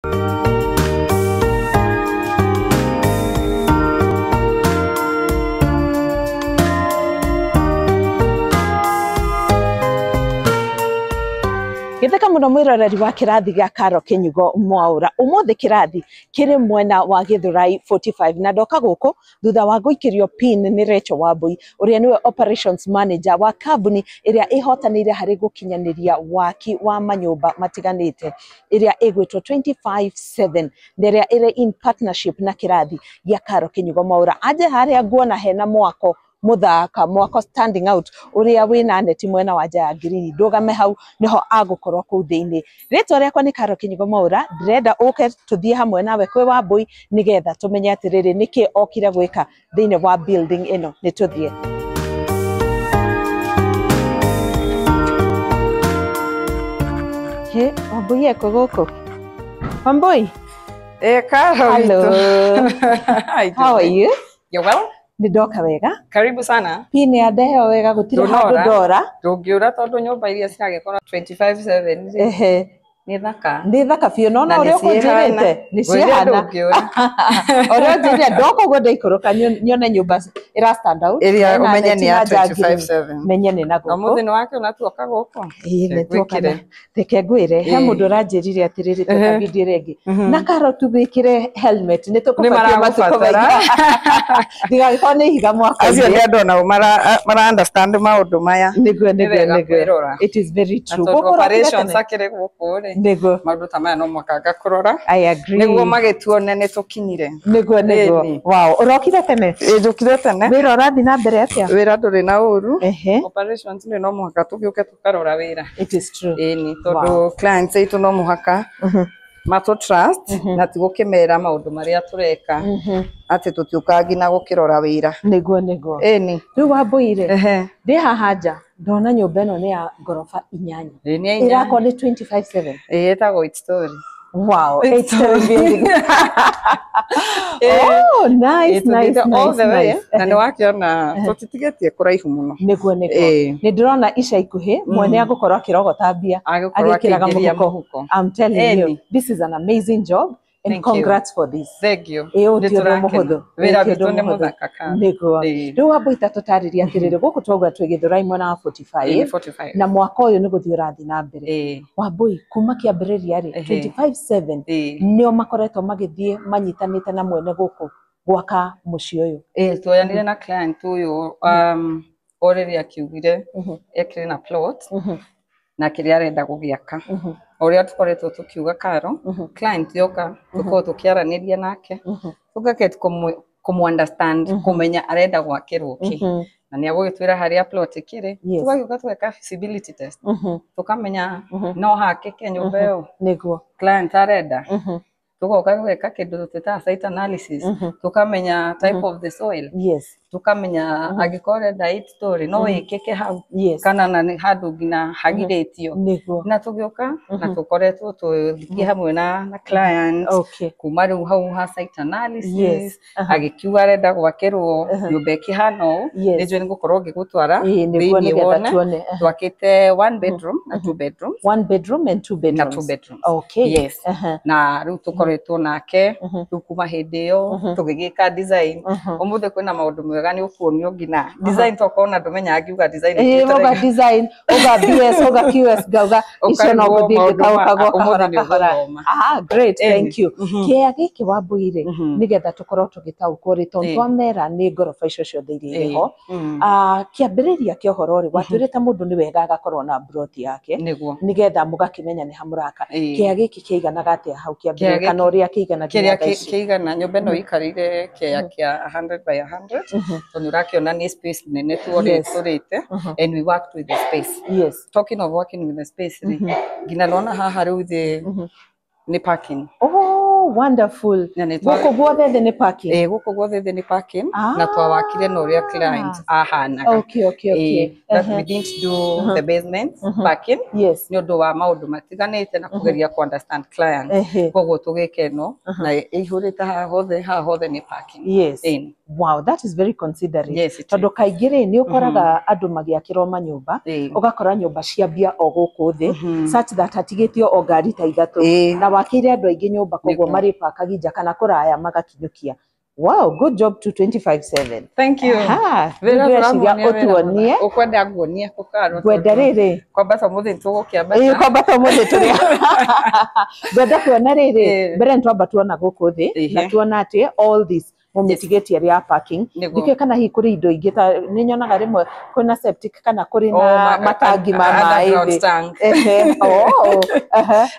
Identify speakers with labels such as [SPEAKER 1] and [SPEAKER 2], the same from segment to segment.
[SPEAKER 1] Githeka muno mwiroreri wa kirathi gya Karo Kinyugo Mwaura umuthi kirathi kiri mwena wa Githurai 45 na ndoka guku thutha wa guikirio pin ni Rachel Wambui uria niwe operations manager wa kambuni iria ihotanire hari gukinyaniria waki wa manyumba matiganite iria igwitwo 25/7 iria ire in partnership na kirathi gya Karo Kinyugo Mwaura aje haria nguona hena mwako muthaka mwako standing out uria wina neti mwena wa ja green ndugame hau niho agukorwo ku thiini ritwa riakwa ni Karo Kinyugo Mwaura ndirenda uke tuthie hamwe nawe kwi Wambui nigetha tumenye atiriri niki okire gwika thiini wa building ino ni tuthie Wambui eko guku Wambui
[SPEAKER 2] Karo
[SPEAKER 1] hello how are you
[SPEAKER 2] you're well
[SPEAKER 1] Nidoka wega
[SPEAKER 2] karibu sana
[SPEAKER 1] pini adeo wega gutire handu ndora
[SPEAKER 2] ndungiura tondu nyumba iria ciagekora 25/7
[SPEAKER 1] ehe
[SPEAKER 2] ni thaka
[SPEAKER 1] biu nona uria kunjirite ni ciahana uria njire ndoko gwenda ikoroka nyone nyumba ira stand out
[SPEAKER 2] iria umenye ni 25/7
[SPEAKER 1] menye ni naguko
[SPEAKER 2] muthi ni wake unatuoka guko
[SPEAKER 1] ni tuokana teke ngwire he mundu ranjirire atiriri tuka video rengi na Karo tubikire helmet ni tukubatia matukoba diga kone higa mwako
[SPEAKER 2] acio ni andu na mara understand maundu maya
[SPEAKER 1] niguo it is very true
[SPEAKER 2] operations akire guko
[SPEAKER 1] nego
[SPEAKER 2] maundu ta maya no mwakanga kurora
[SPEAKER 1] I agree
[SPEAKER 2] niguo magituone ni tukinyire
[SPEAKER 1] nego wow urokire tene
[SPEAKER 2] njukire tene
[SPEAKER 1] wira urathi na mbere atia
[SPEAKER 2] wira nduri na uru operations ni no mwaka tugiuke tukarora wira
[SPEAKER 1] it is true
[SPEAKER 2] ni tondu clients itu no mwaka mato trust na tigukimera maundu maria tureka ati tutiukangi na gukirora wira
[SPEAKER 1] nego
[SPEAKER 2] ni
[SPEAKER 1] riu Wambuire ndi haha nja ndona nyumba ino ni ya gorofa 8 irako ni 25/7
[SPEAKER 2] etagwo it story
[SPEAKER 1] wow it's building oh nice
[SPEAKER 2] all the way na ni wakiona tutitigetie kuraihu muno
[SPEAKER 1] nego ni ndirona ica ikuhi mwene agukorwo akirogota mbia agikiraga muhuko I'm telling you this is an amazing job and congrats for this
[SPEAKER 2] thank you
[SPEAKER 1] nituro muhuthu
[SPEAKER 2] wira bitu ni muthaka ka
[SPEAKER 1] nego riu Wambui tatutariria atiriri guku twauga twi Githurai mwena wa 45 na mwaka uyu ni guthii urathi na mbere Wambui kuma kiambiriria ri 25/7 nio makoretwo magithie manyitanite na mwene guku gwaka muci uyu
[SPEAKER 2] twoyanire na client uyu already akiugire ekire na plot na kiria arenda gugiaka uria tukoretwo tukiuga Karo client yoka tuko tukiaraniria nake tugaketi kumu understand kumenya arenda gwakirwo ki na ni agugitwira haria plot kire tugagiuka tweka feasibility test tukamenya no hakike nyumba yo
[SPEAKER 1] niguo
[SPEAKER 2] client arenda tugoka gweka kindu tuteta site analysis tukamenya type of the soil tukamenya agikore diet story no ikeke hau kana na handu ngina hagiretio na tugioka na tukoretwo tuthiki hamwe na client kuma riu hau ha site analysis agikiuga arenda gwakirwo nyumba ikihano nijo ngukorwo ngigutwara thiini wone twakite 1 bedroom na 2 bedrooms
[SPEAKER 1] 1 bedroom and 2 bedrooms
[SPEAKER 2] na 2 bedrooms
[SPEAKER 1] okay
[SPEAKER 2] na riu tukoretwo nake tukuma hindi yo tugigika design umuthi kwina maundu mwega ni ukuonio ngina design tokona ndumenya agiuga design
[SPEAKER 1] oga design oga BS oga QS gauga icio no guthii kahora great thank you kia giki Wambuire nigetha tukorwo tugitaukwo ri tondu twamera ni ngorofa icio ciothe iria ho kiambiriria kia uhoro ri watwirite mundu ni wega agakorwo na plot yake nigetha mugakimenya ni hamuraka kia giki kiiganaga atia hau kiambiriria kana uria kiigana
[SPEAKER 2] kiigana nyumba no ikarire kia 100 by 100 tondu rakiona ni space nene tuore turite and we worked with the space talking of working with the space ngina lona haha riu the ni parking
[SPEAKER 1] wonderful. Guko guothe thĩ nĩ parking.
[SPEAKER 2] Guko guothe thĩ nĩ parking na twawakire na ũrĩa client ahanaga.
[SPEAKER 1] Okay.
[SPEAKER 2] That we didn't do the basement parking.
[SPEAKER 1] Yes.
[SPEAKER 2] Nĩ ũndũ wa maũndũ matiganĩte na kũgeria ku understand client. Koguo tũgĩkeno na ihũrĩte haha hothe nĩ parking.
[SPEAKER 1] Yes. Wow, that is very considerate.
[SPEAKER 2] Yes,
[SPEAKER 1] tondũ kaingĩ rĩ nĩ ũkoraga andũ magĩakĩrwo manyũmba ũgakora nyũmba ciambia o gũkũ thĩ such that atigĩtio o ngari ta ithatũ na wakĩire andũ aingĩ nyũmba koguo marĩ pakaga nja kana kũraya magakinyũkia. Wow, good job to 257.
[SPEAKER 2] Thank you.
[SPEAKER 1] Ũtuonie
[SPEAKER 2] ũkwenda nguonie kũkaro
[SPEAKER 1] ngwenda rĩrĩ
[SPEAKER 2] kwambata mũthĩ tũgũkĩambata
[SPEAKER 1] kwambata mũthĩ tũrĩa ngwenda kuona rĩrĩ mbere nĩtwamba tuona gũkũ thĩ na tuona atĩ all this mũmĩtigĩtie ria parking ndike kana hi kũrĩ indo ingĩ ta nĩ nyonaga rĩmwe kwĩna septic kana kũrĩ na matangi ma maĩ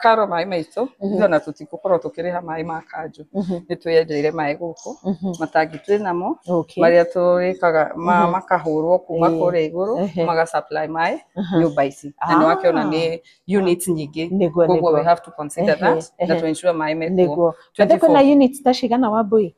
[SPEAKER 2] karo maĩ maitũ ndona tũtikũkorwo tũkĩrĩha maĩ ma kanjũ nĩ twĩenjeire maĩ gũkũ matangi twĩnamo marĩa tũrĩkaga makahũrwo kuma kũrĩa igũrũ maga supply maĩ nyũmba ici na nĩ wakĩona nĩ units nyingĩ koguo we have to consider that to ensure maĩ mekuo.
[SPEAKER 1] Kuna units ta cigana Wambui?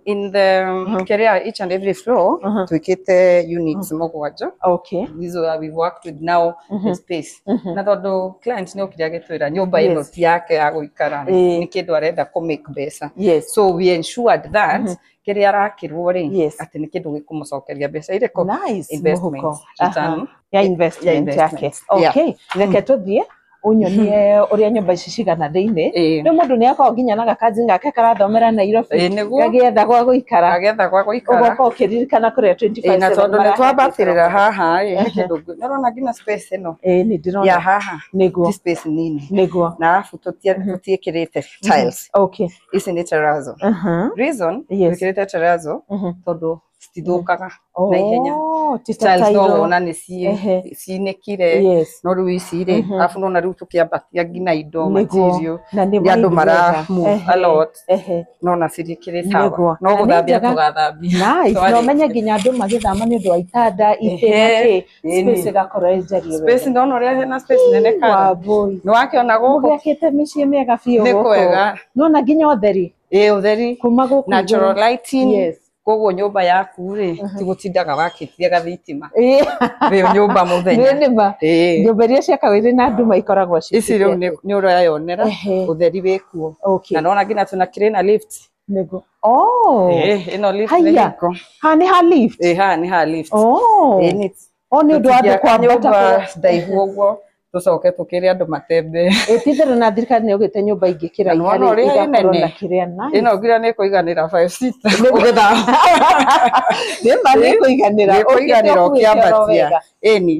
[SPEAKER 2] In the career each and every floor twikite units mũgwanja.
[SPEAKER 1] Okay.
[SPEAKER 2] These are we've worked with now the space. Na tondũ client nĩ ũkĩria gĩtwĩra nyũmba ĩno ti yake ya gũikara nĩ kĩndũ arenda kũ make mbeca. So we ensured that kĩrĩa arakĩrwo rĩ atĩ nĩ kĩndũ gĩkũmũcokeria mbeca irĩkũ investment
[SPEAKER 1] ya investment yake. Okay. Reke tũthiĩ unyonie ũrĩa nyũmba ici cigana thĩinĩ rĩu mũndũ nĩ akoragwo nginya na gakazi gake karathomera Nairobi gagĩetha gwa gũikara ũgoka ũkĩririkana kũrĩa 25
[SPEAKER 2] na tondũ nĩ twambatĩrĩra haha nĩũrona nginya space ĩno
[SPEAKER 1] nĩ ndĩrona
[SPEAKER 2] ya haha nĩguo space nini
[SPEAKER 1] nĩguo
[SPEAKER 2] na arabu tũtiĩkĩrĩte tiles.
[SPEAKER 1] Okay.
[SPEAKER 2] Ici nĩ terrazzo. Reason twĩkĩrĩte terrazzo tondũ citithũkaga na ihenya. Tiles no wona nĩ ciinĩkire no rĩu ici rĩ arabu nona rĩu tũkĩambatia nginya indo material ya andũ mara move a lot nona cirĩkĩrĩ sawa no gũthambia tũgathambia
[SPEAKER 1] no menye nginya andũ magĩthama nĩ ũndũ wa itanda itĩ space ĩgakorwo ĩnjarie wega.
[SPEAKER 2] Space ndona ũrĩa hena space nene kana nĩ wakĩona gũkũ
[SPEAKER 1] gũgĩakĩte mĩciĩ mĩega biũ
[SPEAKER 2] nĩ kwega
[SPEAKER 1] nona nginya ũtheri
[SPEAKER 2] ũtheri
[SPEAKER 1] kuma gũkũ
[SPEAKER 2] natural lighting. Koguo nyũmba yaku rĩ tigũtindaga wakĩtie gathitima wĩ nyũmba mũthenya
[SPEAKER 1] nyũmba iria ciakagwo irĩ na nduma ikoragwo
[SPEAKER 2] ici rĩu nĩ ũrayonera ũtheri wĩkuo na nona nginya twĩna na lift
[SPEAKER 1] nĩguo
[SPEAKER 2] ĩno lift nĩko
[SPEAKER 1] ha nĩ ha lift
[SPEAKER 2] ha nĩ ha lift
[SPEAKER 1] nĩ ũndũ wa andũ kwambata
[SPEAKER 2] ndaihu ũguo tũcoke tũkĩrĩ andũ matembe
[SPEAKER 1] titherũ na thirikari nĩ ũgĩte nyũmba ingĩ kĩraiha igakorwo na kĩrĩa
[SPEAKER 2] ĩno nginya nĩ kũiganĩra 5 seater ũgĩtha
[SPEAKER 1] nĩ kũiganĩra
[SPEAKER 2] ũkĩambatia.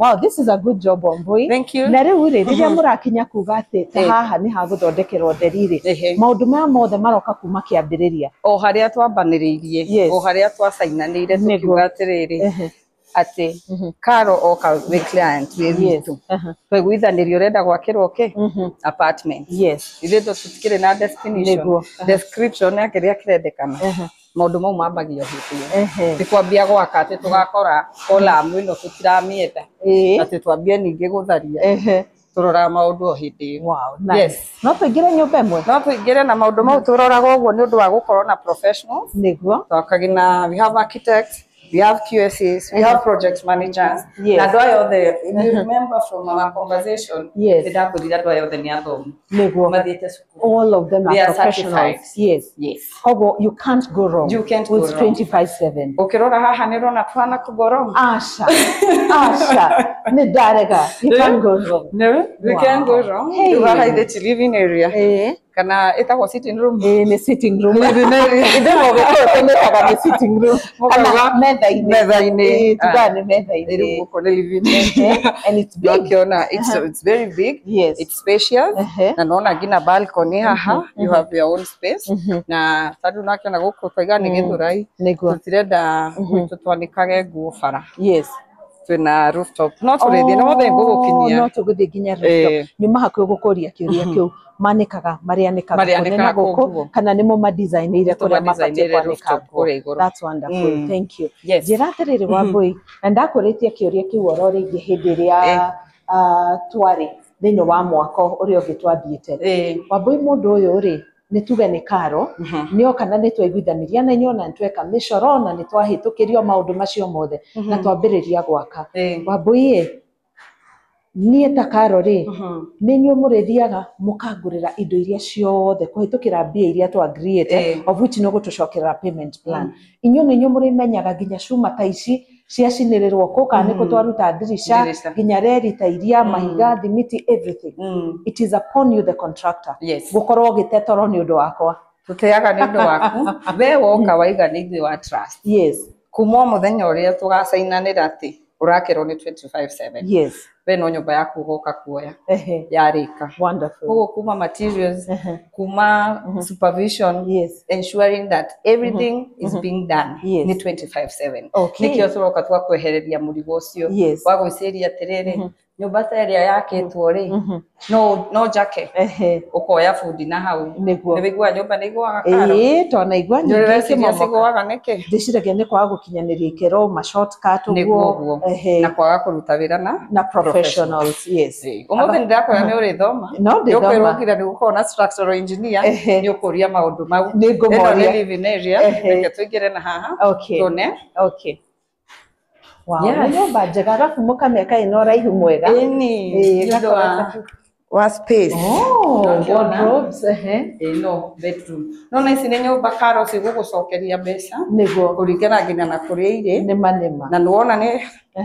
[SPEAKER 1] Wow, this is a good job Wambui.
[SPEAKER 2] Thank you.
[SPEAKER 1] Na rĩu rĩ rĩrĩa mũrakinya kuga atĩ ta haha nĩ ha gũthondekerwo ũtheri rĩ maũndũ maya mothe maroka kuma kĩambĩrĩria
[SPEAKER 2] o harĩa twambanĩrĩirie o harĩa twacainanĩire tukiuga atĩrĩrĩ atĩ Karo oka wĩ client wĩ witũ twĩguithanĩrio ũrenda gwakĩrwo apartment ithuĩ tũtikĩrĩ na description ya kĩrĩa kĩrendekana maũndũ mau mambagio hĩndĩ ĩyo nĩ kwambia gwaka atĩ tũgakora kolamu ĩno tũtiramĩenda atĩ twambie ningĩ gũtharia tũroraga maũndũ o hĩndĩ ĩyo.
[SPEAKER 1] No tũingĩre nyũmba ĩmwe
[SPEAKER 2] no tũingĩre na maũndũ mau tũroraga ũguo nĩ ũndũ wa gũkorwo na professionals
[SPEAKER 1] nĩguo
[SPEAKER 2] twakagina we have architects. We have QSs, we have project managers. Na andũ aya othe, if you remember from our conversation, ndakũrira andũ aya othe nĩ athomu.
[SPEAKER 1] Nĩguo.
[SPEAKER 2] Mathiĩte cukuru.
[SPEAKER 1] All of them are professionals. Yes.
[SPEAKER 2] Koguo
[SPEAKER 1] you can't go wrong.
[SPEAKER 2] You can't go wrong.
[SPEAKER 1] With 25/7.
[SPEAKER 2] Ũkĩrora haha nĩ ũrona twana kũgoro.
[SPEAKER 1] Asha. Nĩ ndarega. You can't go wrong.
[SPEAKER 2] No, we can't go wrong. You are in the living area. Kana ĩtagwo sitting room.
[SPEAKER 1] Nĩ sitting room. Ĩndĩrwo gũkorwo nĩ sitting room. Kana metha-inĩ. Tuga nĩ metha-inĩ.
[SPEAKER 2] Rĩu gũkũ nĩ living.
[SPEAKER 1] And it's big.
[SPEAKER 2] Ũkiona it's very big.
[SPEAKER 1] Yes.
[SPEAKER 2] It's spacious. Na nona nginya balcony haha. You have your own space. Na tondũ nakiona gũkũ twaiga nĩ Gĩthũrai. Tũtirenda gwitũ twanĩkage nguo bara.
[SPEAKER 1] Yes.
[SPEAKER 2] Twĩna rooftop. No tũrĩthiĩ nĩ mothe ngũgũkinyia.
[SPEAKER 1] No tũgũthiĩ nginya rooftop. Nyuma hakuhĩ gũkũria kĩũria kĩu. Manĩkaga marĩanĩkaga na gũkũ kana nĩmo madesign-ire kũrĩa mabatiĩ kwanĩka. That's wonderful. Thank you. Njĩra atĩrĩrĩ Wambui na ndakũrĩtie kĩũria kĩu oro rĩngĩ hĩndĩ ĩrĩa twarĩ thĩinĩ wa mwako ũrĩa ũngĩ twathiĩte. Wambui mũndũ ũyũ rĩ nituge ni Karo nio kana nitwaiguithaniria na inyuo na nitweka micoro na nitwahitukirio maundu macio mothe na twambiriria gwaka Wambui nie ta Karo ri ni inyuo murithiaga mukangurira indo iria ciothe kuhitukira mbia iria twa agree of which no gutucokerera payment plan inyuo ni inyuo murimenyaga nginya cuma ta ici ciacinirirwo ku kana niko twaruta dirisha nginya reri ta iria mahiga thimiti everything it is upon you the contractor gukorwo gitetoro ni undu wakwa
[SPEAKER 2] tuteaga ni undu waku we woka waiganithie wa trust kuma muthenya uria tugacainanira ati urakirwo ni 25/7 we no nyumba yaku goka kuoya yarika
[SPEAKER 1] wonderful
[SPEAKER 2] kugo kuma materials kuma supervision ensuring that everything is being done ni 25/7 nikio turoka twakwehereria murigo ucio wa gwiciria atiriri nyumba ta iria yakitwo ri no jake ukoya food na hau ni wigua nyumba ni igwaga Karo
[SPEAKER 1] to na igwa nyingi
[SPEAKER 2] igwaga niki
[SPEAKER 1] ndiciragia ni kwaga gukinyaniria ikero ma shortcut
[SPEAKER 2] uguo na kwaga kuruta wira na
[SPEAKER 1] professionals
[SPEAKER 2] umuthi ndakora ni uri thoma ukirukira ni gukora na structural engineer ni ukuria maundu mau
[SPEAKER 1] ni ngumoria
[SPEAKER 2] living area reke tuigire na haha tone
[SPEAKER 1] wow nyumba njega gafu mukameka ino raihu mwega
[SPEAKER 2] wa space
[SPEAKER 1] wardrobes
[SPEAKER 2] no bedroom no na ici ni nyumba Karo cigugucokeria mbeca
[SPEAKER 1] niguo
[SPEAKER 2] kuringana nginya na kuria iri
[SPEAKER 1] nima
[SPEAKER 2] na nuona ni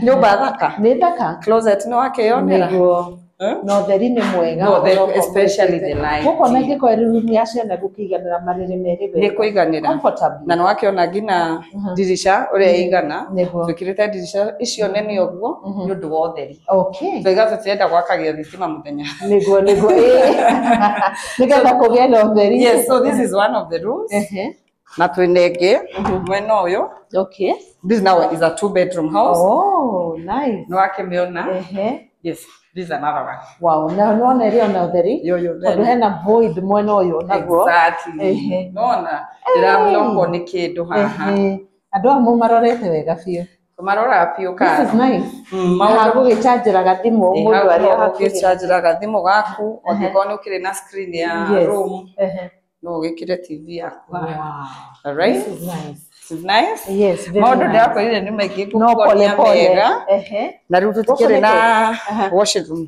[SPEAKER 2] nyumba thaka
[SPEAKER 1] ni thaka
[SPEAKER 2] closet no akeyonera
[SPEAKER 1] niguo no theri ni mwega
[SPEAKER 2] especially the light
[SPEAKER 1] guko na giko room ya ciana gukiganira mariri meri
[SPEAKER 2] ni kuiganira
[SPEAKER 1] comfortable
[SPEAKER 2] na no akiona nginya dirisha uria igana tukirite dirisha icio nene oguo ni undu wa utheri twega tutienda gwakagia thitima muthenya
[SPEAKER 1] niguo nigetha kugia na utheri
[SPEAKER 2] so this is one of the rooms na twinenge mwena uyu this now is a 2-bedroom house
[SPEAKER 1] nice
[SPEAKER 2] no akimiona yes this is another one
[SPEAKER 1] wow no rio na utheri tondu hena void mwena uyu naguo
[SPEAKER 2] exactly nona ndiramuloko ni kindu haha
[SPEAKER 1] andu amu marorete wega biu
[SPEAKER 2] marora piu Karo
[SPEAKER 1] this is nice maundu gichanjira gathimu mundu aria
[SPEAKER 2] hakichanjira gathimu gaku ongikoni ukire na screen ya room no gikire TV yaku alright
[SPEAKER 1] this is nice
[SPEAKER 2] is nice
[SPEAKER 1] yes very
[SPEAKER 2] maundu ndako ile ni maingi kukonia mega na riu tutikire na washroom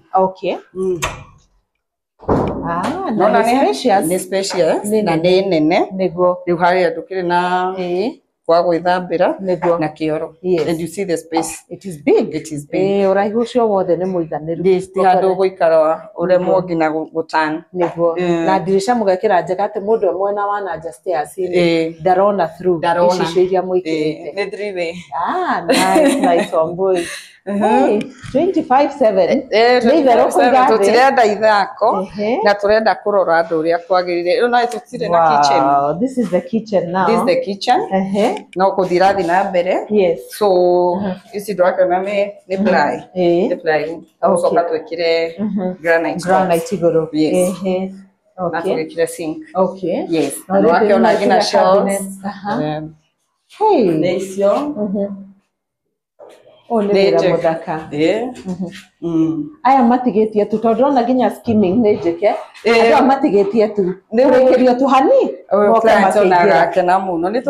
[SPEAKER 1] no
[SPEAKER 2] ni spacious na ni nene
[SPEAKER 1] niguo
[SPEAKER 2] riu haria tukire na kwa gwithambira na kioro and you see the space
[SPEAKER 1] it is big uraihu cio wothe ni muiganiru
[SPEAKER 2] ndi handu guikara uremwo ngina gutan
[SPEAKER 1] niguo na dirisha mugekira njega ati mundu mwena wa na just stairs ndarona through icio iria muikirite
[SPEAKER 2] ni 3-way
[SPEAKER 1] nice Wambui 25/7
[SPEAKER 2] tutirenda ithako na turenda kurora andu uria kwagirire no tutire na kitchen
[SPEAKER 1] this is the kitchen now
[SPEAKER 2] this is the kitchen no kuthirathi na mbere so ici ndwaka na ni ply soka twekire
[SPEAKER 1] granite iguru
[SPEAKER 2] na twekire sink na wakiona ngina shelves ni icio
[SPEAKER 1] nira muthaka aya matigetie tu tondu ona nginya skimming ni njike andu matigetie tu niwekerio tu hani
[SPEAKER 2] kana muno ni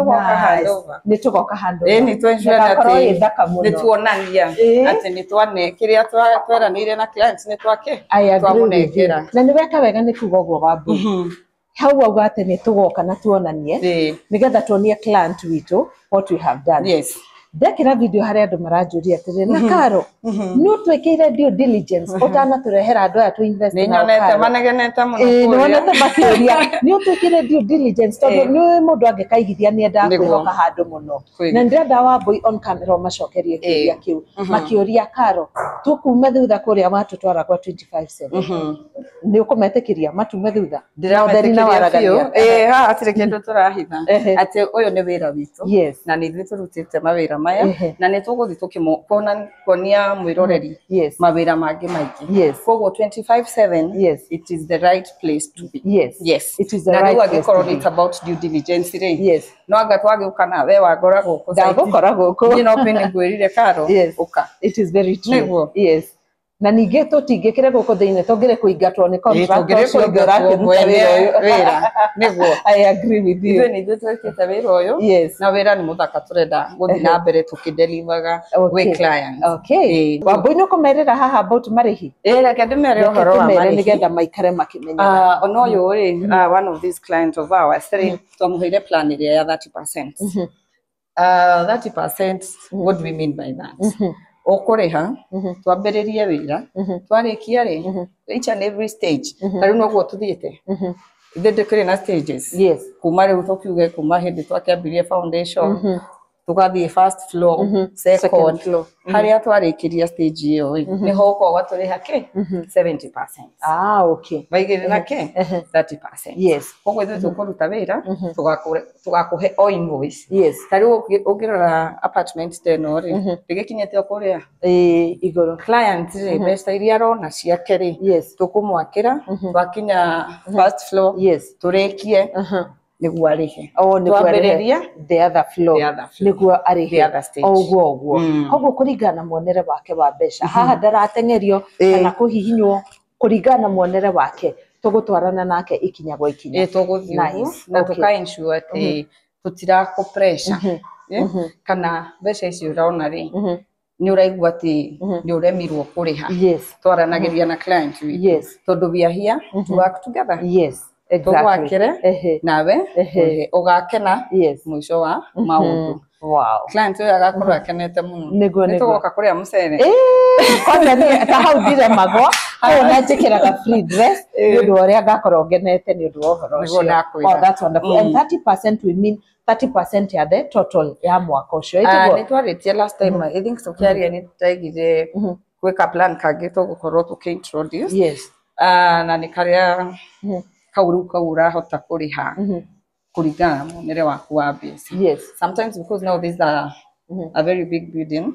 [SPEAKER 2] tugoka handover ni twensure ati ni tuonania ati ni twane kiria tweranire na clients ni twake twamunengera
[SPEAKER 1] na ni weka wega ni kuga uguo Wambui hau auga ati ni tugoka na tuonanie nigetha tuonie client witu what we have done ndekira video haria andu maranjuria atiri na Karo no twekire due diligence utana turehera andu aya tu invest
[SPEAKER 2] na nyonete manegenete muno
[SPEAKER 1] nyonete makiuria no twekire due diligence tondu ni mundu angekaigithia ni enda kwihoka handu muno na ndirenda Wambui on camera macokerie kiria kiu makiuria Karo tukume thutha kuria matutwara kwa 25/7 ni ukumetikiria matume thutha
[SPEAKER 2] ndiratheri waragaria ha atire kindu turahitha ati uyu ni wira witu na ni thithu turutite mawira maya na ni tuguthi tukimonia mwiroreri mawira mangi maingi koguo 25/7 it is the right place to be
[SPEAKER 1] it is the right place
[SPEAKER 2] to be. It's about due diligence no anga twagiuka na we wagora guku
[SPEAKER 1] ndagukora guku
[SPEAKER 2] ni no pini gwirire Karo
[SPEAKER 1] uka it is very true na ningĩ tũtingĩkire gũkũ thĩinĩ tũngĩre kũingatwo nĩ contractor ũcio ũngĩ ũrakĩruta wĩra
[SPEAKER 2] nĩguo
[SPEAKER 1] I agree with you
[SPEAKER 2] nĩ twĩkĩte wĩra ũyũ na wĩra nĩ mũthaka tũrenda gũthiĩ na mbere tũkĩdelivaga gwĩ clients
[SPEAKER 1] Wambui nĩ ũkũmerĩra haha about marĩhi
[SPEAKER 2] reke ndĩmere ũhoro wa marĩhi
[SPEAKER 1] nĩgetha maikare makĩmenyaga
[SPEAKER 2] ona ũyũ rĩ one of these clients of ours twamũheire plan ĩrĩa ya 30%. 30%, what do we mean by that? Okũrĩha twambĩrĩrie wĩra twarĩkia rĩ each and every stage tarĩu noguo tũthiĩte ithe ndĩkĩrĩ na stages kuma rĩu tũkiuge kuma hĩndĩ twakĩambirie foundation tugathiĩ first floor second floor harĩa twarĩkĩria stage ĩyo nĩho ũkoga tũrĩha kĩ 70%.
[SPEAKER 1] Okay
[SPEAKER 2] baigĩrĩra kĩ 30%. Koguo ithuĩ tũkũruta wĩra tũgakũhe o invoice tarĩu ũngĩrora apartment teno rĩ ndĩgĩkinyĩte kũrĩa
[SPEAKER 1] igũrũ
[SPEAKER 2] client rĩ mbeca iria arona ciake rĩ tũkũmwakĩra twakinya first floor tũrĩkie nĩguo arĩhe twambĩrĩrie
[SPEAKER 1] the other floor nĩguo arĩhe ũguo koguo kũringana na muonere wake wa mbeca haha ndarateng'erio kana kũhihinywo kũringana na muonere wake tũgũtwarana nake ikinya gwa ikinya
[SPEAKER 2] tũgũthiĩ na tũka ensure atĩ tũtirakũ pressure kana mbeca icio ũrona rĩ nĩ ũraigua atĩ nĩ ũremirwo kũrĩha twaranagĩria na client witũ tondũ we are here to work together tũgwakĩre nawe ũgakena mũico wa maũndũ client ũyũ agakorwo akenete mũno nĩ tũgoka kũrĩa mũcere
[SPEAKER 1] kwanza nĩ ta hau ndiremagwo hau na njĩkĩraga free dress nĩ ũndũ ũrĩa ngakorwo ngenete nĩ ũndũ wa ũhoro ũcio that's wonderful and 30% we mean 30% ya the total ya mwaka ũcio
[SPEAKER 2] nĩ twarĩtie last time I think tũkĩaria nĩ tũtaigire gwĩka plan kangĩ tũgũkorwo tũkĩ-introduce na nĩ karĩa kau ũrahota kũrĩha kũringana na muonere waku wa mbeca sometimes because now these are a very big building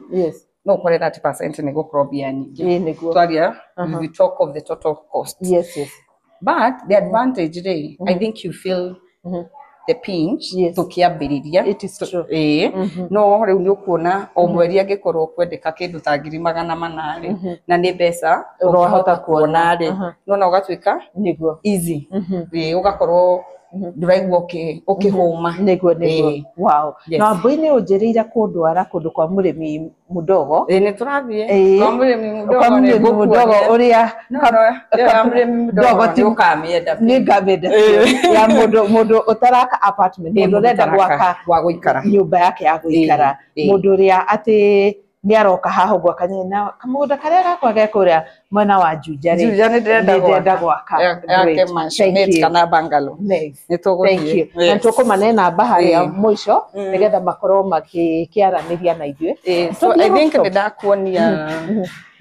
[SPEAKER 2] no ũkore 30% nĩ gũkorwo mbia nyingĩ twaria we talk of the total cost but the advantage rĩ I think you feel the pinch tukiambiriria no rĩu nĩ ũkuona o mweri angĩkorwo kwendeka kĩndũ ta 800 na nĩ mbeca ũrahota kuona rĩ no ũgatuĩka easy ũgakorwo ndũraigua ũkĩhũma
[SPEAKER 1] nĩguo wow na Wambui nĩ ũnjĩrĩire kũndwara kũndũ kwa mũrĩmi mũdogo
[SPEAKER 2] nĩ tũrathiĩ kwa mũrĩmi mũdogo
[SPEAKER 1] ũrĩa
[SPEAKER 2] mũrĩmi mũdogo ũkamĩenda
[SPEAKER 1] nĩ ngamĩenda ya mũndũ ũtaraka apartment mũndũ ũrenda gwaka
[SPEAKER 2] gwa gũikara
[SPEAKER 1] nyũmba yake ya gũikara mũndũ ũrĩa atĩ nĩ aroka haha ũguo akanyina kamũgũnda karĩa gakwa ge kũrĩa mwena wa Juja
[SPEAKER 2] nĩ ndĩrenda gwaka
[SPEAKER 1] yake
[SPEAKER 2] mansionette kana bungalow
[SPEAKER 1] nĩ tũgũthiĩ na tũkũmane namba harĩa mũico nĩgetha makorwo makĩaranĩria na ithuĩ
[SPEAKER 2] so I think nĩ ndakuonia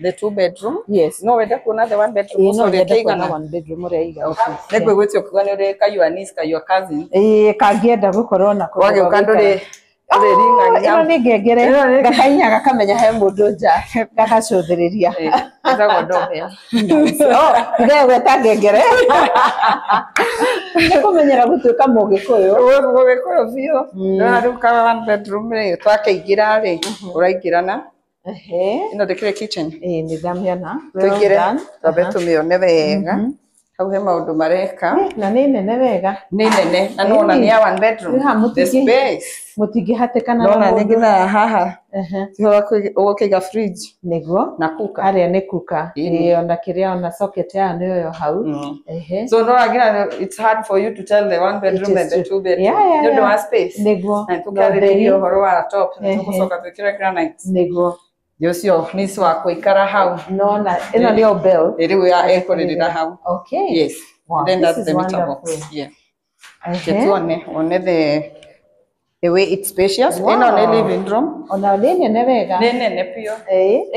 [SPEAKER 2] the 2 bedroom no wenda kuona the 1 bedroom
[SPEAKER 1] no wenda kuona 1 bedroom ũrĩa igana
[SPEAKER 2] nĩguo gwĩtio kuga nĩ ũrĩ kayua niece kayua cousin
[SPEAKER 1] kangĩenda gũkorwo na
[SPEAKER 2] wagĩũka ndũrĩ
[SPEAKER 1] ĩno nĩ ngengere gakainya gakamenya he mũndũ nja gagacũthĩrĩria nĩ gweta ngengere nĩ kũmenyera gũtuĩka mũgĩkũyũ
[SPEAKER 2] biũ na rĩu ka 1 bedroom rĩ twakĩingĩra rĩ ũraingĩrana ĩno ndĩkĩrĩ kitchen
[SPEAKER 1] nĩ ndamĩona
[SPEAKER 2] tũingĩre twambe tũmĩone wega hau he maũndũ mareka
[SPEAKER 1] na nĩ nene wega
[SPEAKER 2] nĩ nene na nona nĩ ya 1 bedroom the space
[SPEAKER 1] mũtingĩhatĩkana
[SPEAKER 2] nona nĩ nginya haha ũgũkĩiga fridge
[SPEAKER 1] nĩguo
[SPEAKER 2] na kuka
[SPEAKER 1] harĩa nĩ kuka ona kĩrĩa ona socket ya nĩyo hau
[SPEAKER 2] so no again it's hard for you to tell the 1 bedroom and the 2 bedroom you don't have space
[SPEAKER 1] nĩguo
[SPEAKER 2] na tukĩarĩrĩria ũhoro wa top tũgũcoka twĩkĩre granite
[SPEAKER 1] nĩguo
[SPEAKER 2] Yocio niece wa kũikara hau
[SPEAKER 1] nona ĩno nĩyo bell
[SPEAKER 2] rĩu ya ekũrĩrĩra hau
[SPEAKER 1] yes
[SPEAKER 2] then that's the meter box tuone one the way it's spacious ĩno nĩ living room
[SPEAKER 1] ona nĩ nene wega
[SPEAKER 2] nĩ nene piũ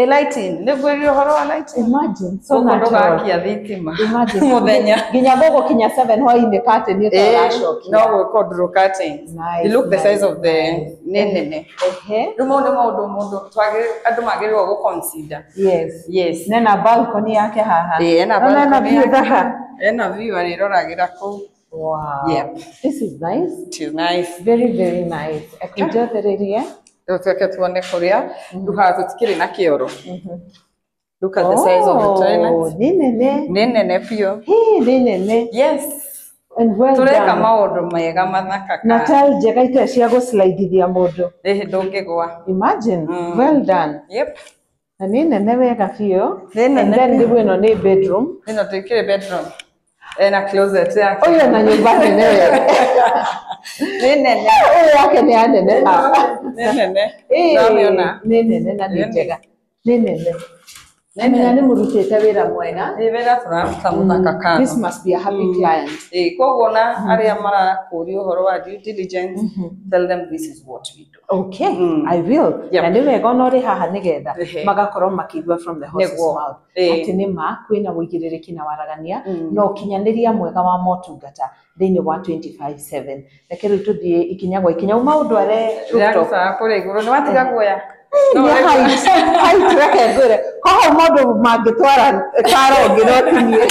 [SPEAKER 2] lighting nĩguo ũhoro wa lighting
[SPEAKER 1] imagine so much
[SPEAKER 2] gakia thitima
[SPEAKER 1] muthenya nginya gũgũkinya 7 hwaĩ-inĩ curtain ĩtaracokia
[SPEAKER 2] no gwĩkwo draw curtains you look the size of the nene rĩu nĩ maũndũ mũndũ andũ magĩrĩirwo gũ consider yes
[SPEAKER 1] nena balcony yake haha
[SPEAKER 2] ena balcony ena view arĩroragĩra kũu
[SPEAKER 1] wow this is nice
[SPEAKER 2] it is nice
[SPEAKER 1] very very nice akĩnjathĩrĩria
[SPEAKER 2] tuone kũrĩa rĩu haha tũtikĩrĩ na kĩoro Look at the size of the toilet.
[SPEAKER 1] Nene
[SPEAKER 2] pure.
[SPEAKER 1] Hey, nene.
[SPEAKER 2] Yes.
[SPEAKER 1] And well
[SPEAKER 2] tureka
[SPEAKER 1] done.
[SPEAKER 2] maundu mega mathaka.
[SPEAKER 1] Natal njega ite cia guslidithia mundu.
[SPEAKER 2] Ndungigwa.
[SPEAKER 1] Imagine. Well done.
[SPEAKER 2] Yep.
[SPEAKER 1] Na nene wega biũ. And then ndiguo ĩno nĩ bedroom.
[SPEAKER 2] Ĩno twĩkĩre bedroom. Ena closet yake.
[SPEAKER 1] Ũyũ na nyũmba nene wega.
[SPEAKER 2] Nene.
[SPEAKER 1] Ũyũ yake nĩ anene.
[SPEAKER 2] Nene.
[SPEAKER 1] Namiona. Nene na nĩ njega. Nene. Nene nĩ mũrutĩte wĩra mwega.
[SPEAKER 2] Wĩra tũraruta mũthaka kano.
[SPEAKER 1] This must be a happy client.
[SPEAKER 2] Koguo na arĩa marakũria ũhoro wa due diligence, tell them this is what we do.
[SPEAKER 1] Okay, I will. Na nĩ wega ona ũrĩ haha nĩgetha magakorwo makĩigua from the horse's mouth. Atĩ nĩma kwĩna wĩigĩrĩrĩki na waragania na ũkinyanĩria mwega wa motungata thĩinĩ wa 25/7. Reke rĩu tũthiĩ ikinya gwa ikinya maũndũ
[SPEAKER 2] rĩagũcaga kũrĩa igũrũ nĩ watiga guoya.
[SPEAKER 1] Height reke ngwĩre koho mũndũ mangĩtwara karo ũngĩ no tinie.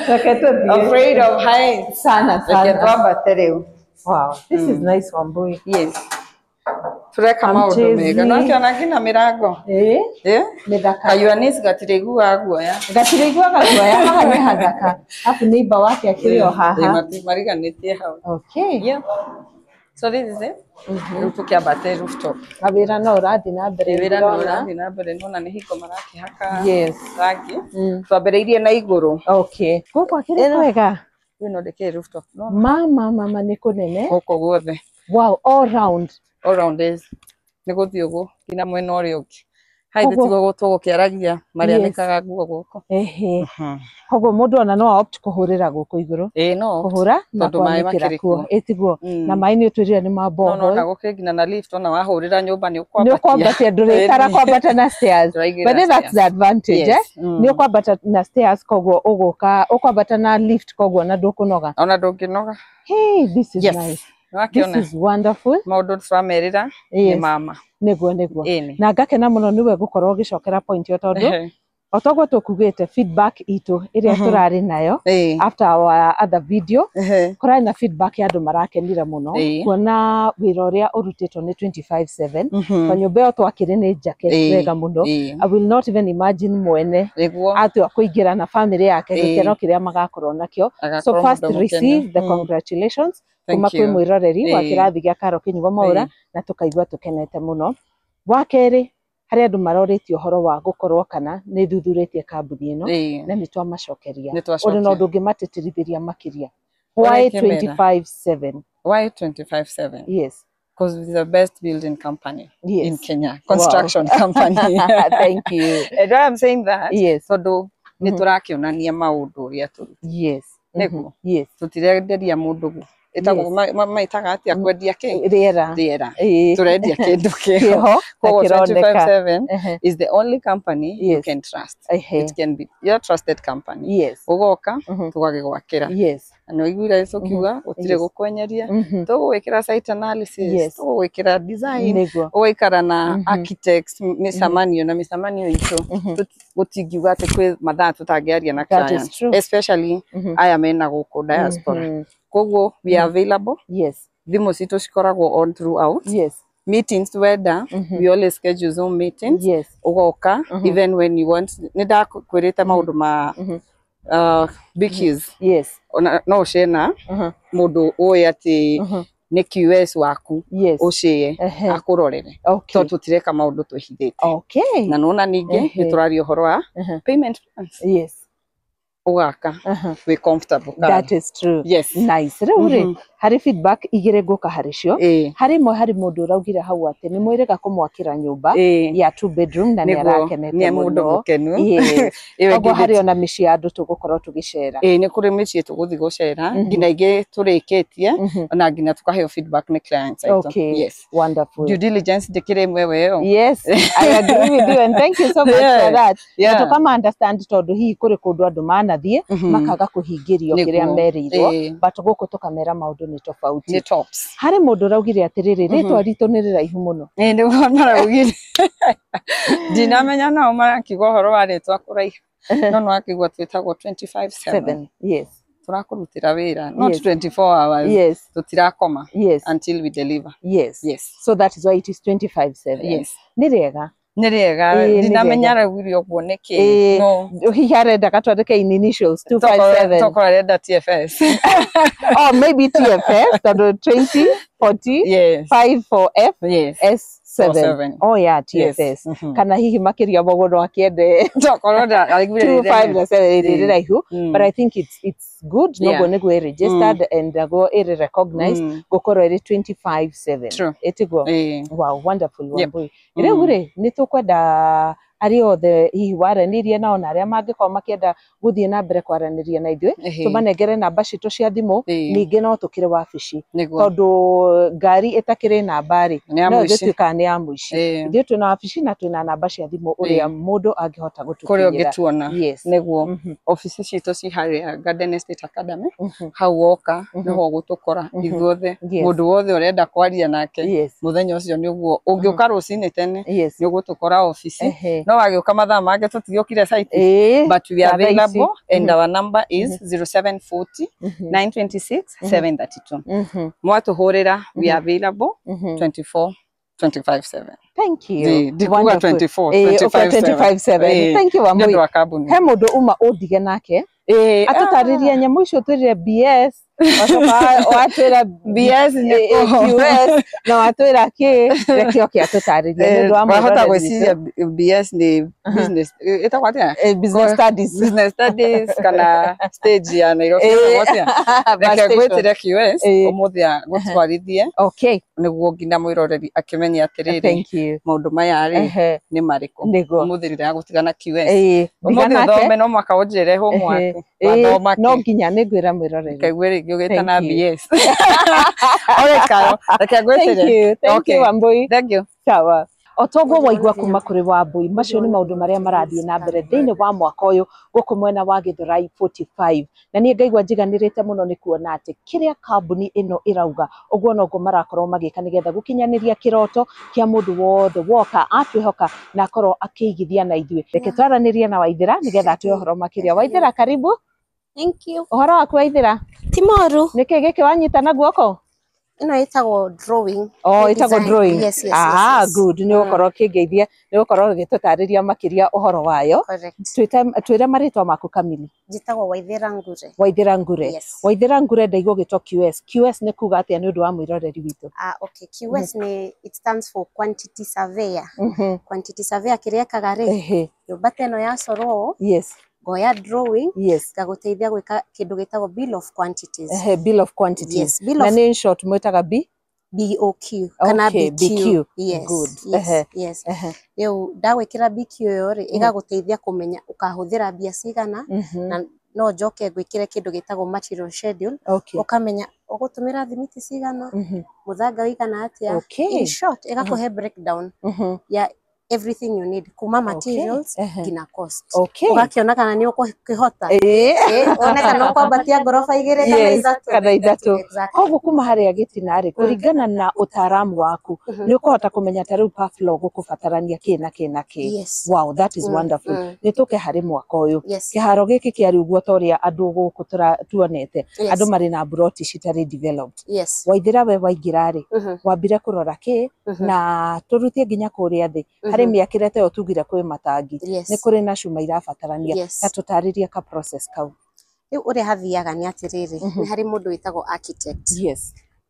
[SPEAKER 1] Reke tũthiĩ.
[SPEAKER 2] Afraid of heights.
[SPEAKER 1] Sana.
[SPEAKER 2] Reke twambate rĩu.
[SPEAKER 1] Wow, this is nice Wambui.
[SPEAKER 2] Yes. Tureka maũndũ mega. No kĩona nginya mĩrango.
[SPEAKER 1] Mĩthaka.
[SPEAKER 2] Kayuanis gatirĩiguaga guoya.
[SPEAKER 1] Gatirĩiguaga guoya, haha nĩ hathaka. Hapu neighbor wake akĩrĩ o haha.
[SPEAKER 2] Mariganĩtie hau.
[SPEAKER 1] Okay.
[SPEAKER 2] Yeah. So this is it. Rĩu tũkĩambate rooftop.
[SPEAKER 1] Na wĩra no ũrathiĩ na mbere.
[SPEAKER 2] Wĩra no ũrathiĩ na mbere nona nĩ hingo marakĩhaka.
[SPEAKER 1] Yes.
[SPEAKER 2] Rangi. Twambĩrĩirie na igũrũ.
[SPEAKER 1] Okay. Gũkũ akĩrĩ kwega.
[SPEAKER 2] Ĩno ndĩkĩrĩ rooftop.
[SPEAKER 1] Mama nĩ kũnene.
[SPEAKER 2] Gũkũ guothe.
[SPEAKER 1] Wow, all round.
[SPEAKER 2] All round is. Nĩ gũthiĩ ũguo nginya mwena ũrĩa ũngĩ. Haithe tigo tũgũkĩaragia marĩanĩkaga nguo gũkũ.
[SPEAKER 1] Koguo mũndũ ona no opt kũhũrĩra gũkũ igũrũ.
[SPEAKER 2] No.
[SPEAKER 1] Kũhũra na kwanĩkĩra kuo. Ĩtiguo. Na maĩ nĩ ũtwĩrire nĩ ma borehole.
[SPEAKER 2] No, na gũkĩrĩ nginya na lift ona wahũrĩra nyũmba nĩ ũkwambatia.
[SPEAKER 1] Nĩ ũkwambatia ndũrĩikara kwambata na stairs. But that's the advantage, Nĩ ũkwambata na stairs koguo ũkwambata na lift koguo na ndũkũnoga.
[SPEAKER 2] Ona ndũngĩnoga.
[SPEAKER 1] Hey, this is nice. This is wonderful.
[SPEAKER 2] Maũndũ tũramerĩra nĩ mama.
[SPEAKER 1] Nĩguo. Na ngakena mũno nĩwe gũkorwo ũgĩcokera point yo tondũ otoguo tũkugĩte feedback itũ ĩrĩa tũrarĩ nayo after our other video kũrarĩ na feedback ya andũ marakenire mũno kuona wĩra ũrĩa ũrutĩtwo nĩ 25/7 kwa nyũmba ĩyo twakĩrĩ nĩ njake wega mũno. I will not even imagine mwene atua kũingĩra na family yake gĩkeno kĩrĩa magakorwo nakĩo. So first receive the congratulations kuma kwĩ mwĩroreri wa kĩrathi gĩa Karo Kĩnyugo Mwaũra na tũkaigua tũkenete mũno. Wa kerĩ harĩ andũ marorĩtie ũhoro wa gũkorwo kana nĩ thuthurĩtie kambuni ĩno na nĩ twamacokeria. Ũrĩ na ũndũ ũngĩmatĩtĩrithĩria makĩria. Why 25/7?
[SPEAKER 2] Why 25/7?
[SPEAKER 1] Yes.
[SPEAKER 2] Because it's the best building company in Kenya. Construction company.
[SPEAKER 1] Thank you.
[SPEAKER 2] And I'm saying that.
[SPEAKER 1] Yes.
[SPEAKER 2] Tondũ nĩ tũrakĩonania maũndũ ũrĩa tũruta.
[SPEAKER 1] Yes.
[SPEAKER 2] Nĩguo.
[SPEAKER 1] Yes.
[SPEAKER 2] Tũtirenderia mũndũ maitaga atia kwendia rĩera tũrendia kĩndũ kĩho. 25/7 is the only company you can trust. It can be your trusted company. Ũgoka tũgagĩgwakĩra. Na ũiguire tũkiuga gũtirĩ gũkwenyeria. Tũgũgwĩkĩra site analysis, tũgũgwĩkĩra design, ũgũikara na architects mĩcemanio itũ. Gũtingiuga atĩ kwĩ mathaa tũtangĩaria na clients, especially aya mena gũkũ diaspora. Koguo we are available. Thimũ citũ cikoragwo on throughout. Meetings wenda, we always schedule Zoom meetings. Ugoka, even when you want. Nĩndakwĩrĩte maũndũ ma big keys. No ũcĩna mũndũ ũĩ atĩ nĩ QS waku ũcĩe akũrorere. Tondũ tũtireka maũndũ twĩhithĩte. Na nona ningĩ nĩtũraria ũhoro wa payment plans. Ugaka we comfortable.
[SPEAKER 1] That is true. Nice. Rĩu harĩ feedback igĩrĩ ngũka harĩ cio. Harĩ mũndũ ũraugire hau atĩ nĩ mwĩrĩga kũmwakĩra nyũmba ya 2 bedroom na nĩ arakenete mũno. Koguo harĩ ona mĩciĩ ya andũ tũgũkorwo tũgĩcera.
[SPEAKER 2] Nĩ kũrĩ mĩciĩ tũgũthiĩ gũcera nginya ingĩ tũrĩkĩtie ona nginya tũkaheo feedback nĩ clients aitũ.
[SPEAKER 1] Wonderful.
[SPEAKER 2] Due diligence ndĩkĩrĩ ĩmwe weo.
[SPEAKER 1] I agree with you and thank you so much for that. Na tũkama understand tondũ hihi kũrĩ kũndũ andũ manathiĩ makaga kũhingĩrio kĩrĩa merĩirwo but gũkũ tũkamera maũndũ nĩ tofauti.
[SPEAKER 2] Nĩ tops.
[SPEAKER 1] Harĩ mũndũ ũraugire atĩrĩrĩ rĩtwa ritũ nĩ rĩraihu mũno.
[SPEAKER 2] Nĩguo maraugire. Ndinamenya nao marakiuga ũhoro wa rĩtwa kũraihu. No nĩwakĩigua twĩtagwo 25/7. Tũrakũrutĩra wĩra not 24 hours. Tũtirakoma until we deliver.
[SPEAKER 1] So that is why it is 25/7. Nĩ rĩega
[SPEAKER 2] Niriega ndinamenya raurio guo niki
[SPEAKER 1] no hihi arenda gatwandike initials 257
[SPEAKER 2] toko arenda TFS
[SPEAKER 1] oh maybe TFS tondu 20 40
[SPEAKER 2] yes
[SPEAKER 1] 5 for F
[SPEAKER 2] yes
[SPEAKER 1] S7 oh yeah TFS
[SPEAKER 2] yes.
[SPEAKER 1] kana hihi makiria mogono akiende
[SPEAKER 2] toko ronda
[SPEAKER 1] 257 raihu but I think it's good no go nego registered and go recognized gukoro iri 25/7 etigo wow wonderful Wambui ire ure nitukwenda ari othe hihi waranirie nao na aria mangikoma makienda guthie na mbere kwaraniria na ithuĩ tumanengere namba citu cia thimu ningi no tukire wabici tondu ngari itakire namba ri no gituika ni ya muici ithuĩ twina wabici na twina namba cia thimu uria mundu angihota gutukinyira
[SPEAKER 2] kuria ngituona niguo ofici citu ci haria Garden Estate Academy hau woka niho gutukora ithuothe mundu wothe urenda kwaria nake muthenya ucio ni uguo ungiuka rucini tene ni ugutukora ofici no wageuka mathaa mange tutigiukire site but we are available and our number is 0740 926 732 mwatuhurira we are available 24/25/7
[SPEAKER 1] thank you
[SPEAKER 2] dikuga 24/25/7
[SPEAKER 1] thank you Wambui he mundu uma undige nake atutariria nyamu icio twirire BS watwira BS ni QS na watwira ki rekio kia tutariria ndu
[SPEAKER 2] wahota gwiciria BS ni business itakwata
[SPEAKER 1] business studies
[SPEAKER 2] kana stage ya Nairobi watia rekio gwetira QS umuthia gutwarithie
[SPEAKER 1] okay
[SPEAKER 2] niguo nginya mwiroreri akimenya atiriri maundu maya ari ni mariko umuthirira ya gutigana QS umuthia thome no mwaka unjire homework
[SPEAKER 1] no nginya ningwira mwiroreri
[SPEAKER 2] kaigwire gugita na BS ore karo reke gwetire
[SPEAKER 1] thank you Wambui
[SPEAKER 2] thank you
[SPEAKER 1] sawa otogo waigwa kuma kuri Wambui macio ni maundu maria marathie na mbere thiini wa mwaka uyu guku mwena wa Githurai 45 na nie ngaigwa njiganirite muno ni kuona ati kiria kambuni ino irauga uguo noguo marakorwo magika nigetha gukinyaniria kiroto kia mundu wothe woka atwihoka na akorwo akiigithia na ithuĩ reke twaranirie na Waithira nigetha atwe horo makiria Waithira karibu
[SPEAKER 3] thank you
[SPEAKER 1] uhoro waku Waithira
[SPEAKER 3] Timoru
[SPEAKER 1] niki giki wanyita na guoko
[SPEAKER 3] ino itagwo drawing
[SPEAKER 1] itagwo drawing
[SPEAKER 3] yes
[SPEAKER 1] good ni ukorwo kingeithia ni ukorwo gitutariria makiria uhoro wayo twire maritwa maku kamili
[SPEAKER 3] jitagwo Waithira Ngure
[SPEAKER 1] Waithira Ngure ndaigwo gitwa QS ni kuga atia ni undu wa mwiroreri witu
[SPEAKER 3] okay QS ni it stands for quantity surveyor quantity surveyor kiria kagari nyumba teno ya Soro goya drawing gaguteithia gwika kindu gitagwo bill of quantities
[SPEAKER 1] bill of quantities na in short mwitaga
[SPEAKER 3] BOQ kana BQ
[SPEAKER 1] good
[SPEAKER 3] yes eu ndagwikira BQ yo ri igaguteithia kumenya ukahuthira bia cigana na no njoke gwikire kindu gitagwo material schedule ukamenya ugutumira thimiti cigana muthanga wigana atia in short igakuhe breakdown ya everything you need kuma materials gina cost ugakiona kana ni ukihota ona kana kwambatia gorofa igire kana ithatu
[SPEAKER 1] koguo kuma haria gitinari kuringana na utaramu waku ni ukuhota kumenya taru paflo gukubatarania kina wow that is wonderful nituke hari mwaka uyu kiharo giki kia riu guotoria andu guku tuonete andu mari na broti citari developed Waithira we waingirari wambire kurora ki na turutie nginya kuria thi hari miakirete otugire kwi matangi ni kuri na cuma irabatarania ta tutariria ka process kau
[SPEAKER 3] riu uri hathiaga ni atiriri ni hari mundu witagwo architect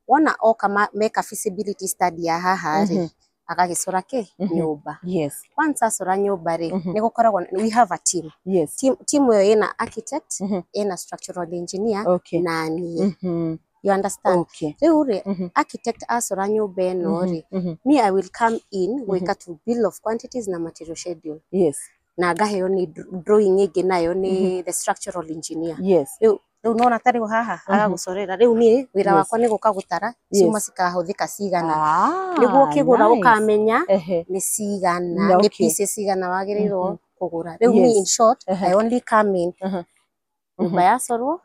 [SPEAKER 3] wona oka make a feasibility study ya haha ri agagicora ki nyumba once acora nyumba ri ni gukoragwo we have a team team yo ina architect ina structural engineer na ni you understand riu ri architect acora nyumba eno ri me I will come in gwika to bill of quantities na material schedule na ngaheo ni drawing ingi nayo ni the structural engineer riu nona tari haha agagucorera riu ni wira wakwa ni guka gutara cuma cikahuthika cigana niguo kigura ukamenya ni cigana ni pieces cigana wagirirwo kugura riu ni in short I only come in nyumba yacorwo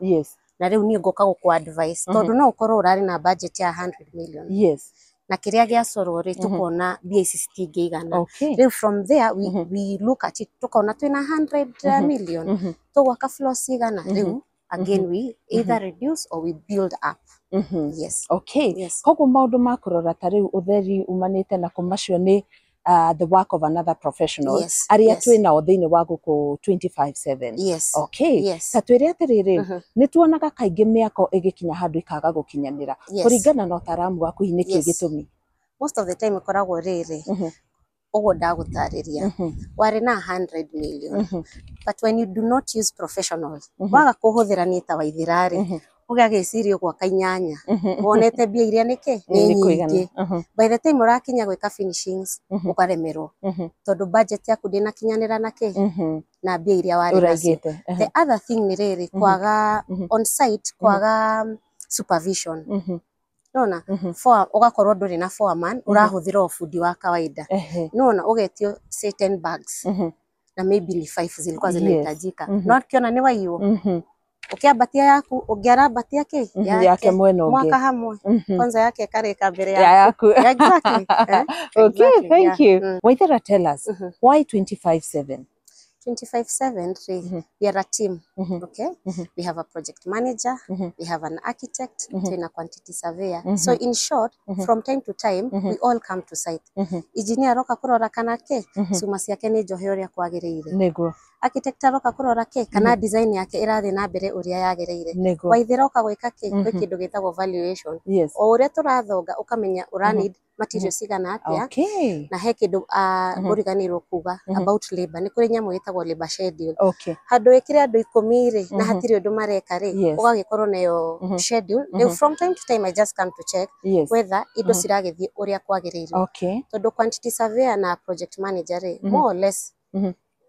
[SPEAKER 3] na riu ni ngoka guku advice tondu no ukorwo urari na budget ya 100 million na kiria giacorwo ri tukona BAC citingigana riu from there we look at it tukona twina 100 million tugwaka floor cigana riu again we either reduce or we build up
[SPEAKER 1] koguo maundu makurora ta riu utheri umanite na kumacio ni the work of another professional.
[SPEAKER 3] Yes,
[SPEAKER 1] Aria
[SPEAKER 3] yes.
[SPEAKER 1] twina o thiini wa guku 25/7.
[SPEAKER 3] Yes.
[SPEAKER 1] Okay.
[SPEAKER 3] Yes.
[SPEAKER 1] Ta twire atiriri ni tuonaga kaingi miako igikinya handu ikaga gukinyanira. Kuringana na utaramu waku niki gitumi.
[SPEAKER 3] Most of the time ikoragwo riri. Ogo ndagutariria. Wari na 100 million. But when you do not use professionals, waga kuhuthira ni ta waithirari. Ugagiciria gwa kainyanya. Wonete bia iria niki ni nyingi. By the time urakinya gwika finishings ukaremerwo. Tondu budget yaku ndina kinyanira naki na bia iria wari nacio. The other thing ni riri kwaga on site kwaga supervision. Nona for ugakorwo nduri na foreman urahuthira ofudi wa kawaida. Nona ugetio say 10 bags na maybe ni 5 zilikuwa zinahitajika. No kiona ni waiyo. Ukiambatia yaku ungiarabatia ki
[SPEAKER 1] yake mweno
[SPEAKER 3] mwaka hamwe kwanza yake kareka mbere
[SPEAKER 1] yaku.
[SPEAKER 3] Exactly.
[SPEAKER 1] Okay, thank you. Waithera, tell us why 25/7?
[SPEAKER 3] 25/7 we are a team. Okay, we have a project manager, we have an architect, and a quantity surveyor. So in short, from time to time we all come to site. Engineer roka kurora kana ke suma ciake ni njohe uria kwagiriire.
[SPEAKER 1] Niguo.
[SPEAKER 3] Architect roka kurora ke kana design yake irathi na mbere uria yagiriire. Waithira oka gwika ke kwi kindu gitagwo valuation. O uria turathonga ukamenya ura need materials igana atia na he kindu muriganirwo kuga about labor ni kuri nyamu gitagwo labor schedule. Handu ikire andu 10 ri na hatiri undu mareka ri ugagikorwo nayo schedule. From time to time I just come to check whether indo ciragithie uria kwagiriire. Tondu quantity surveyor na project manager ri more or less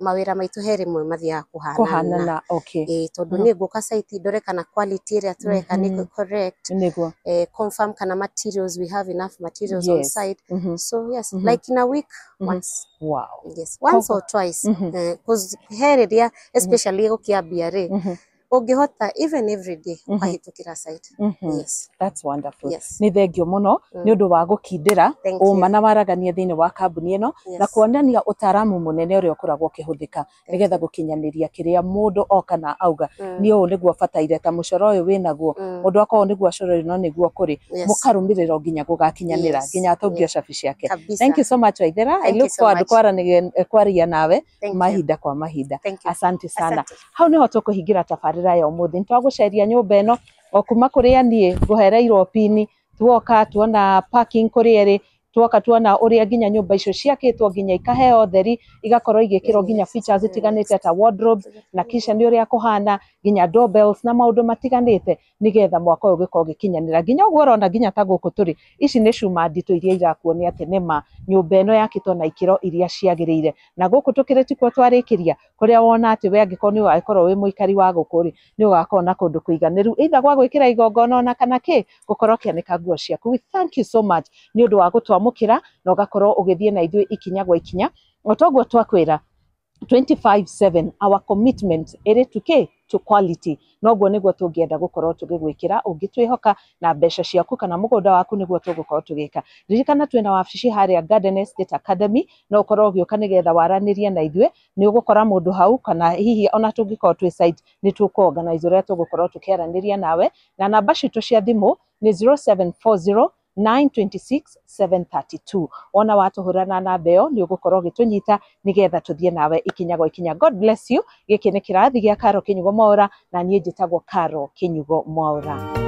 [SPEAKER 3] mawira maitu heri mwe mathia kuhanana. Tondu ni guka site ndore kana quality ria tureka ni correct. Confirm kana materials, we have enough materials on site. So yes, like in a week once.
[SPEAKER 1] Wow.
[SPEAKER 3] Yes, once or twice. Because heri ria especially gukiambia ri ungihota even every day ukahitukira site. Yes,
[SPEAKER 1] that's wonderful. Ni thengio muno ni undu wa gukindira uma na waragania thiini wa kambuni ino na kuonania utaramu munene uria ukoragwo kihuthika nigetha gukinyaniria kiria mundu okana auga ni u niguo bataire ta mucoro uyu winaguo mundu akorwo niguo acoro no niguo kuri mukarumirira nginya gugakinyanira nginya atongia shafi ciake. Thank you so much Waithera. I look forward kwaria nawe mahinda kwa mahinda. Asante sana. Hau niho tukuhingira tabarira ya umuthi ntwaguceria nyumba ino o kuma kuria nie nguhereirwo pini tuoka tuona parking kuria ri tuoka tuona uria nginya nyumba icio ciakitwo nginya ikaheo theri igakorwo igikirwo nginya features itiganite ta wardrobe na kisha ni uria kuhana nginya doorbells na maundu matiganite nigetha mwako uyu gikorwo gikinyanira nginya uguo urona nginya ta guku turi ici ni cuma ndito iria irakuonia ati nima nyumba ino yakitwo na ikiro iria ciagiriire na guku tukireti kwa twarikiria kuria wona ati we angikorwo ni wakorwo wi muikari wa guku ri ni ugakorwo na kundu kuiganiru either gwa gwikira igongona na kana ki gukorwo kianika nguo ciaku. We thank you so much ni undu wa gutwamukira na ugakorwo ugithie na ithui ikinya gwa ikinya otoguo twakwira 25/7 our commitment ere to quality noguo niguo tungienda gukorwo tugigwikira ungitwihoka na mbeca ciaku kana mugunda waku niguo tugukorwo tugika. Ririkana twina wabici haria Garden Estate Academy no ukorwo ugiuka nigetha waranirie na ithui ni ugukora mundu hau kana hihi ona tungikorwo twi site ni tukuorganize uria tugukorwo tukiaraniria nawe na namba citu cia thimu ni 0740 926 732. Ona watuhurana na mbeo ni ugukorwo gitunyita nigetha tuthie nawe ikinya gwa ikinya. God bless you. Giki ni kirathi gia Karo Kinyugo Mwaura na nie njitagwo Karo Kinyugo Mwaura.